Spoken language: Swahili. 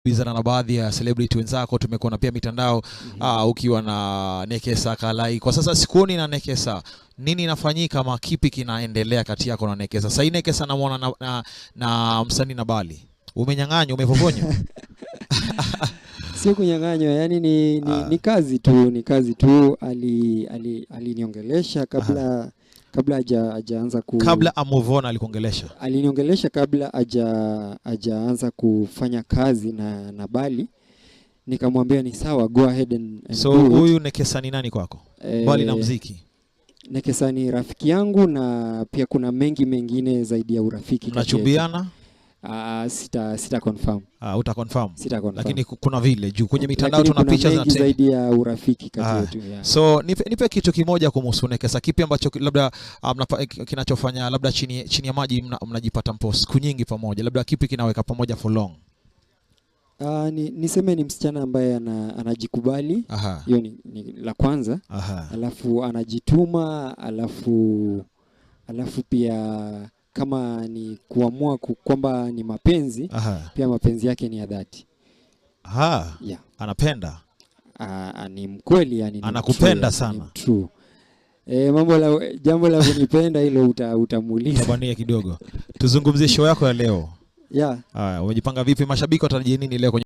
Bizana na baadhi ya celebrity wenzako, tumekuwa na pia mitandao ukiwa na Nekesa Kalai. Kwa sasa sikuoni na Nekesa. Nini inafanyika ama kipi kinaendelea kati yako na Nekesa? Sasa Nekesa namuona na msanii Nabali. Umenyang'anywa, umepokonywa? Sio kunyang'anywa, yani ni kazi tu, aliniongelesha kabla hajaanza kabla amuvona alikuongelesha. Aliniongelesha kabla hajaanza kufanya kazi na Nabali. Nikamwambia ni sawa, go ahead and so huyu Nekesa ni nani kwako? Bali na muziki. Nekesa ni rafiki yangu na pia kuna mengi mengine zaidi ya urafiki. Mnachumbiana? Sita confirm. Uta confirm. Sita confirm. Lakini kuna vile juu kwenye mitandao tuna picha za zaidi ya urafiki kati yetu. Yeah. So nipe kitu kimoja kumhusu Nekesa. Kipi ambacho labda kinachofanya labda chini ya maji mnajipata mpo siku nyingi pamoja? Labda kipi kinaweka pamoja for long? Niseme ni msichana ambaye anajikubali. Hiyo ni la kwanza. Alafu anajituma, alafu pia kama ni kuamua kwamba ni mapenzi, pia mapenzi yake ni ya dhati. Yeah. Anapenda. Ni mkweli, yani anakupenda sana. True. Jambo la kunipenda hilo utamuuliza. Tabania kidogo. Tuzungumzie show yako ya leo. Yeah. Umejipanga vipi? Mashabiki watarajia nini leo?